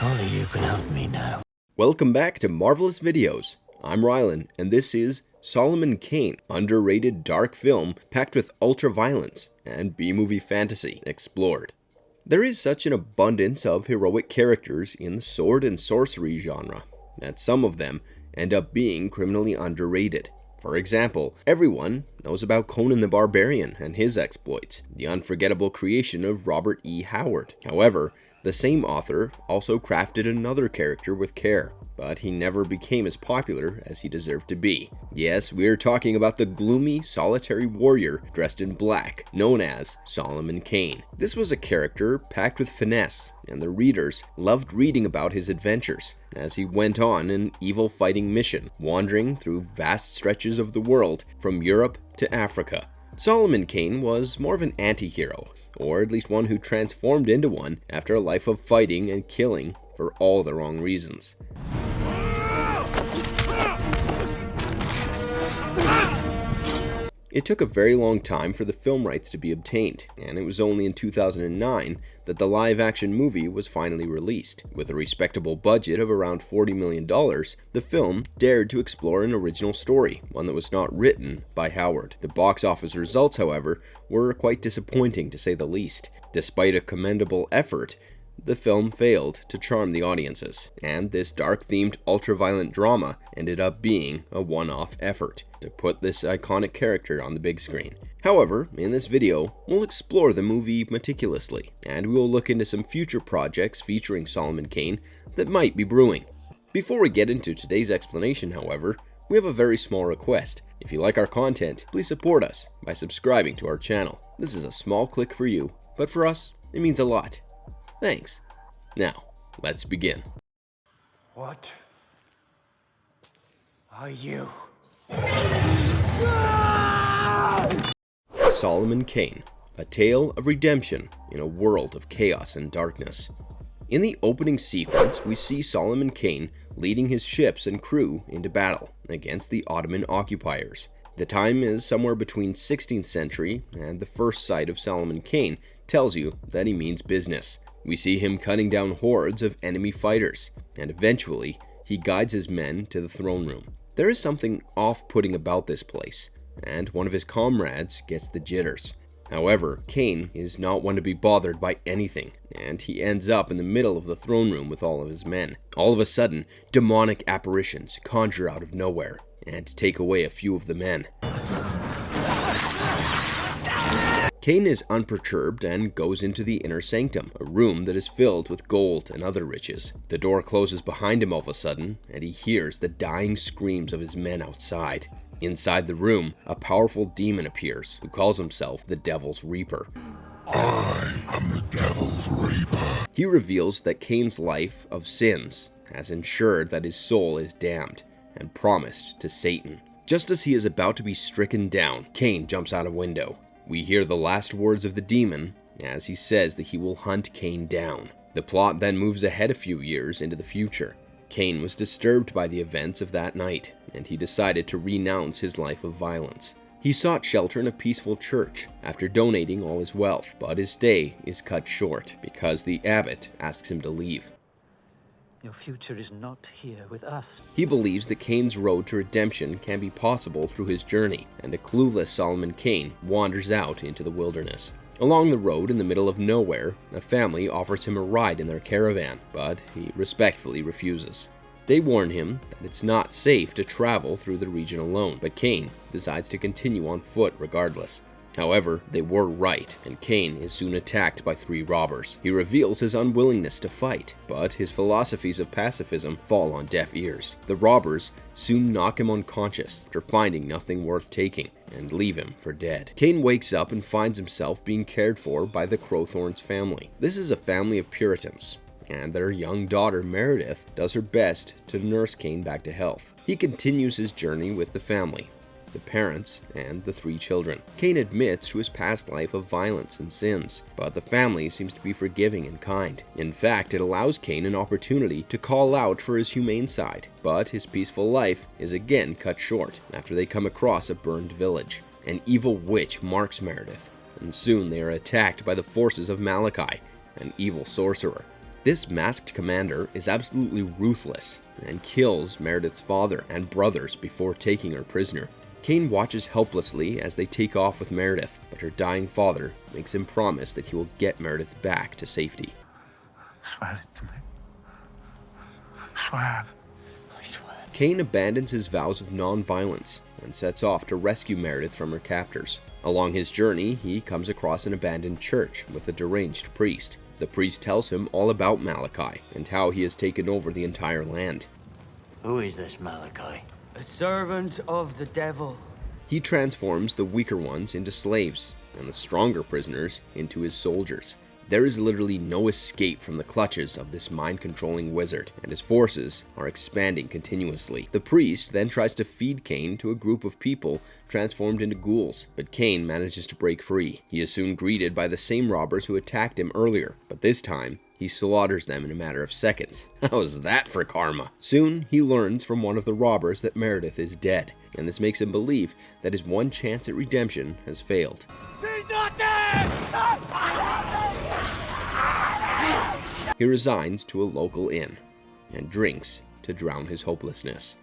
only you can help me now. Welcome back to Marvelous Videos. I'm Rylan, and this is Solomon Kane, underrated dark film packed with ultraviolence and B-movie fantasy explored. There is such an abundance of heroic characters in the sword and sorcery genre that some of them end up being criminally underrated. For example, everyone knows about Conan the Barbarian and his exploits, the unforgettable creation of Robert E. Howard. However, the same author also crafted another character with care, but he never became as popular as he deserved to be. Yes, we're talking about the gloomy, solitary warrior dressed in black, known as Solomon Kane. This was a character packed with finesse, and the readers loved reading about his adventures as he went on an evil fighting mission, wandering through vast stretches of the world from Europe to Africa. Solomon Kane was more of an anti-hero, or at least one who transformed into one after a life of fighting and killing for all the wrong reasons. It took a very long time for the film rights to be obtained, and it was only in 2009 that the live-action movie was finally released. With a respectable budget of around $40 million, the film dared to explore an original story, one that was not written by Howard. The box office results, however, were quite disappointing to say the least. Despite a commendable effort, the film failed to charm the audiences, and this dark-themed ultra-violent drama ended up being a one-off effort to put this iconic character on the big screen. However, in this video, we'll explore the movie meticulously, and we will look into some future projects featuring Solomon Kane that might be brewing. Before we get into today's explanation, however, we have a very small request. If you like our content, please support us by subscribing to our channel. This is a small click for you, but for us, it means a lot. Thanks. Now, let's begin. What are you? Solomon Kane, a tale of redemption in a world of chaos and darkness. In the opening sequence, we see Solomon Kane leading his ships and crew into battle against the Ottoman occupiers. The time is somewhere between 16th century, and the first sight of Solomon Kane tells you that he means business. We see him cutting down hordes of enemy fighters, and eventually, he guides his men to the throne room. There is something off-putting about this place, and one of his comrades gets the jitters. However, Kane is not one to be bothered by anything, and he ends up in the middle of the throne room with all of his men. All of a sudden, demonic apparitions conjure out of nowhere and take away a few of the men. Kane is unperturbed and goes into the inner sanctum, a room that is filled with gold and other riches. The door closes behind him all of a sudden, and he hears the dying screams of his men outside. Inside the room, a powerful demon appears, who calls himself the Devil's Reaper. I am the Devil's Reaper. He reveals that Kane's life of sins has ensured that his soul is damned and promised to Satan. Just as he is about to be stricken down, Kane jumps out a window. We hear the last words of the demon as he says that he will hunt Kane down. The plot then moves ahead a few years into the future. Kane was disturbed by the events of that night, and he decided to renounce his life of violence. He sought shelter in a peaceful church after donating all his wealth, but his stay is cut short because the abbot asks him to leave. Your future is not here with us. He believes that Kane's road to redemption can be possible through his journey, and a clueless Solomon Kane wanders out into the wilderness. Along the road in the middle of nowhere, a family offers him a ride in their caravan, but he respectfully refuses. They warn him that it's not safe to travel through the region alone, but Kane decides to continue on foot regardless. However, they were right, and Kane is soon attacked by 3 robbers. He reveals his unwillingness to fight, but his philosophies of pacifism fall on deaf ears. The robbers soon knock him unconscious after finding nothing worth taking, and leave him for dead. Kane wakes up and finds himself being cared for by the Crowthorns family. This is a family of Puritans, and their young daughter Meredith does her best to nurse Kane back to health. He continues his journey with the family, the parents, and the 3 children. Kane admits to his past life of violence and sins, but the family seems to be forgiving and kind. In fact, it allows Kane an opportunity to call out for his humane side, but his peaceful life is again cut short after they come across a burned village. An evil witch marks Meredith, and soon they are attacked by the forces of Malachi, an evil sorcerer. This masked commander is absolutely ruthless and kills Meredith's father and brothers before taking her prisoner. Kane watches helplessly as they take off with Meredith, but her dying father makes him promise that he will get Meredith back to safety. Swear it to me. Swear. I swear. Kane abandons his vows of non-violence and sets off to rescue Meredith from her captors. Along his journey, he comes across an abandoned church with a deranged priest. The priest tells him all about Malachi and how he has taken over the entire land. Who is this Malachi? A servant of the devil. He transforms the weaker ones into slaves and the stronger prisoners into his soldiers. There is literally no escape from the clutches of this mind-controlling wizard, and his forces are expanding continuously. The priest then tries to feed Kane to a group of people transformed into ghouls, but Kane manages to break free. He is soon greeted by the same robbers who attacked him earlier, but this time, he slaughters them in a matter of seconds. How's that for karma? Soon, he learns from one of the robbers that Meredith is dead, and this makes him believe that his one chance at redemption has failed. She's not dead! He resigns to a local inn and drinks to drown his hopelessness.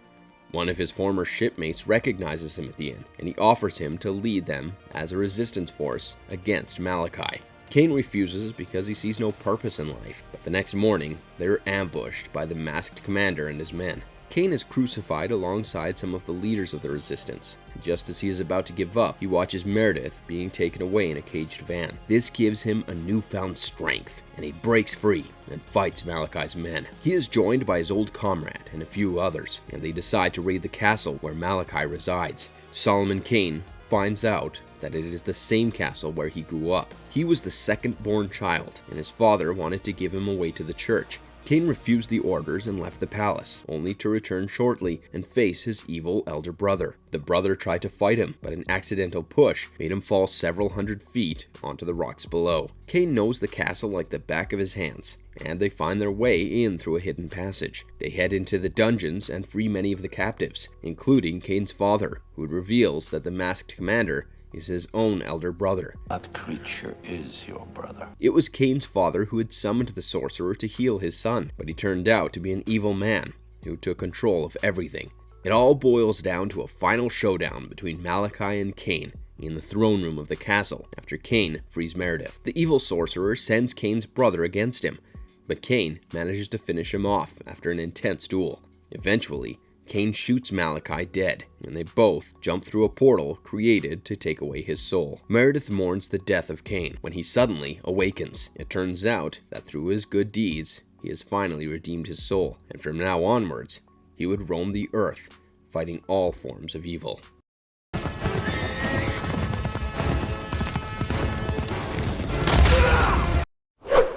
One of his former shipmates recognizes him at the inn, and he offers him to lead them as a resistance force against Malachi. Kane refuses because he sees no purpose in life, but the next morning, they are ambushed by the masked commander and his men. Kane is crucified alongside some of the leaders of the resistance. Just as he is about to give up, he watches Meredith being taken away in a caged van. This gives him a newfound strength, and he breaks free and fights Malachi's men. He is joined by his old comrade and a few others, and they decide to raid the castle where Malachi resides. Solomon Kane finds out that it is the same castle where he grew up. He was the second-born child, and his father wanted to give him away to the church. Kane refused the orders and left the palace, only to return shortly and face his evil elder brother. The brother tried to fight him, but an accidental push made him fall several hundred feet onto the rocks below. Kane knows the castle like the back of his hands, and they find their way in through a hidden passage. They head into the dungeons and free many of the captives, including Kane's father, who reveals that the masked commander is his own elder brother. That creature is your brother. It was Kane's father who had summoned the sorcerer to heal his son, but he turned out to be an evil man who took control of everything. It all boils down to a final showdown between Malachi and Kane in the throne room of the castle after Kane frees Meredith. The evil sorcerer sends Kane's brother against him, but Kane manages to finish him off after an intense duel. Eventually, Kane shoots Malachi dead, and they both jump through a portal created to take away his soul. Meredith mourns the death of Kane when he suddenly awakens. It turns out that through his good deeds, he has finally redeemed his soul, and from now onwards, he would roam the earth, fighting all forms of evil.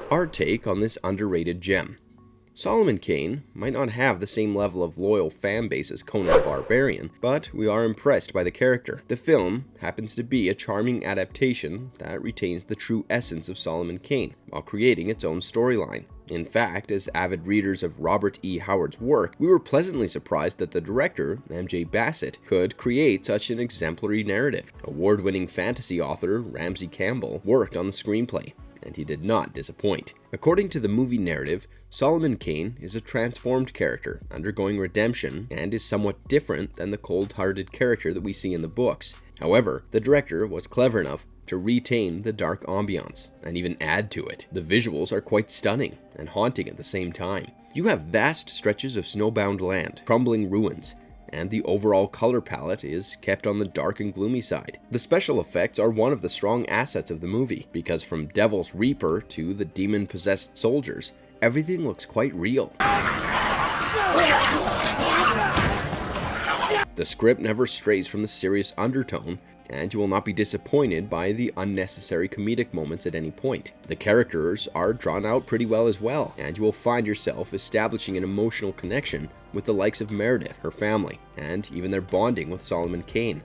Our take on this underrated gem. Solomon Kane might not have the same level of loyal fan base as Conan the Barbarian, but we are impressed by the character. The film happens to be a charming adaptation that retains the true essence of Solomon Kane, while creating its own storyline. In fact, as avid readers of Robert E. Howard's work, we were pleasantly surprised that the director, M.J. Bassett, could create such an exemplary narrative. Award-winning fantasy author Ramsey Campbell worked on the screenplay, and he did not disappoint. According to the movie narrative, Solomon Kane is a transformed character, undergoing redemption, and is somewhat different than the cold-hearted character that we see in the books. However, the director was clever enough to retain the dark ambiance, and even add to it. The visuals are quite stunning, and haunting at the same time. You have vast stretches of snowbound land, crumbling ruins, and the overall color palette is kept on the dark and gloomy side. The special effects are one of the strong assets of the movie, because from Devil's Reaper to the demon-possessed soldiers, everything looks quite real. The script never strays from the serious undertone, and you will not be disappointed by the unnecessary comedic moments at any point. The characters are drawn out pretty well as well, and you will find yourself establishing an emotional connection with the likes of Meredith, her family, and even their bonding with Solomon Kane.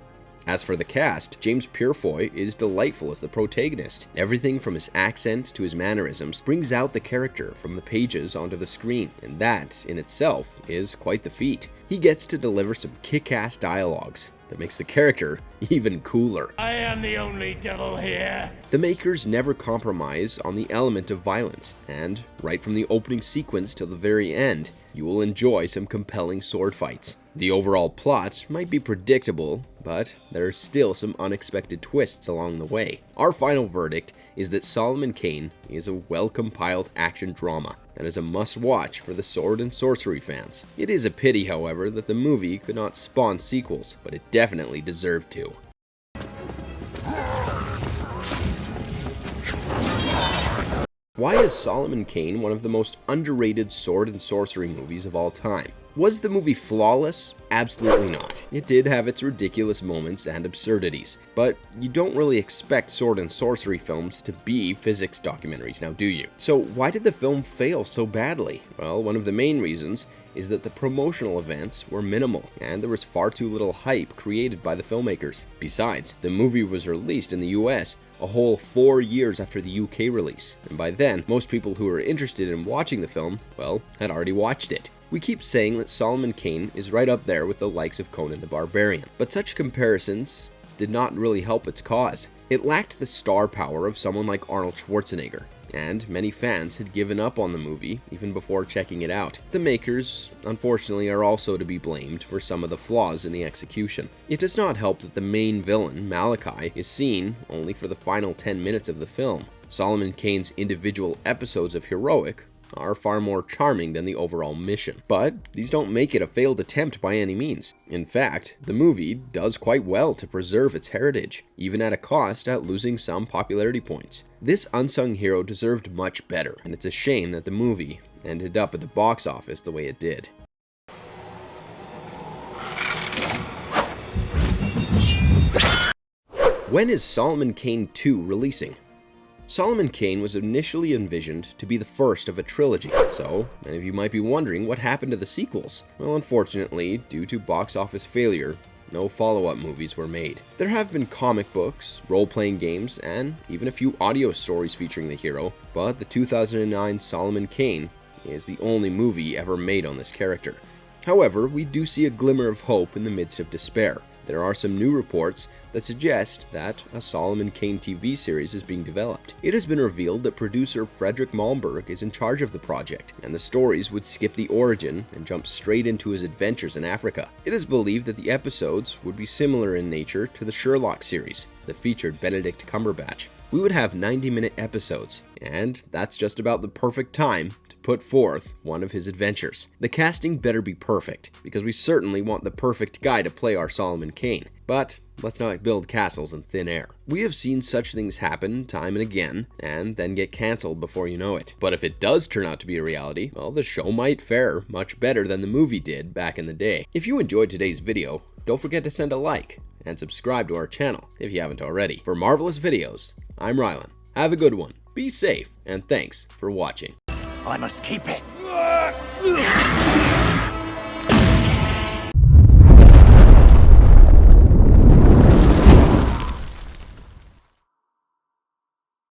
As for the cast, James Purefoy is delightful as the protagonist. Everything from his accent to his mannerisms brings out the character from the pages onto the screen, and that, in itself, is quite the feat. He gets to deliver some kick-ass dialogues. that makes the character even cooler. I am the only devil here. The makers never compromise on the element of violence, and right from the opening sequence till the very end, you will enjoy some compelling sword fights. The overall plot might be predictable, but there are still some unexpected twists along the way. Our final verdict is that Solomon Kane is a well-compiled action drama that is a must-watch for the sword and sorcery fans. It is a pity, however, that the movie could not spawn sequels, but it definitely deserved to. Why is Solomon Kane one of the most underrated sword and sorcery movies of all time? Was the movie flawless? Absolutely not. It did have its ridiculous moments and absurdities, but you don't really expect sword and sorcery films to be physics documentaries, now do you? So why did the film fail so badly? Well, one of the main reasons is that the promotional events were minimal, and there was far too little hype created by the filmmakers. Besides, the movie was released in the US a whole 4 years after the UK release, and by then, most people who were interested in watching the film, well, had already watched it. We keep saying that Solomon Kane is right up there with the likes of Conan the Barbarian, but such comparisons did not really help its cause. It lacked the star power of someone like Arnold Schwarzenegger, and many fans had given up on the movie even before checking it out. The makers, unfortunately, are also to be blamed for some of the flaws in the execution. It does not help that the main villain, Malachi, is seen only for the final 10 minutes of the film. Solomon Kane's individual episodes of heroic are far more charming than the overall mission, but these don't make it a failed attempt by any means. In fact, the movie does quite well to preserve its heritage, even at a cost at losing some popularity points. This unsung hero deserved much better, and it's a shame that the movie ended up at the box office the way it did. When is Solomon Kane 2 releasing? Solomon Kane was initially envisioned to be the first of a trilogy, so many of you might be wondering what happened to the sequels. Well, unfortunately, due to box office failure, no follow-up movies were made. There have been comic books, role-playing games, and even a few audio stories featuring the hero, but the 2009 Solomon Kane is the only movie ever made on this character. However, we do see a glimmer of hope in the midst of despair. There are some new reports that suggest that a Solomon Kane TV series is being developed. It has been revealed that producer Frederick Malmberg is in charge of the project, and the stories would skip the origin and jump straight into his adventures in Africa. It is believed that the episodes would be similar in nature to the Sherlock series that featured Benedict Cumberbatch. We would have 90-minute episodes, and that's just about the perfect time to put forth one of his adventures. The casting better be perfect, because we certainly want the perfect guy to play our Solomon Kane. But let's not build castles in thin air. We have seen such things happen time and again, and then get cancelled before you know it. But if it does turn out to be a reality, well, the show might fare much better than the movie did back in the day. If you enjoyed today's video, don't forget to send a like and subscribe to our channel if you haven't already. For marvelous videos, I'm Rylan. Have a good one, be safe, and thanks for watching. I must keep it.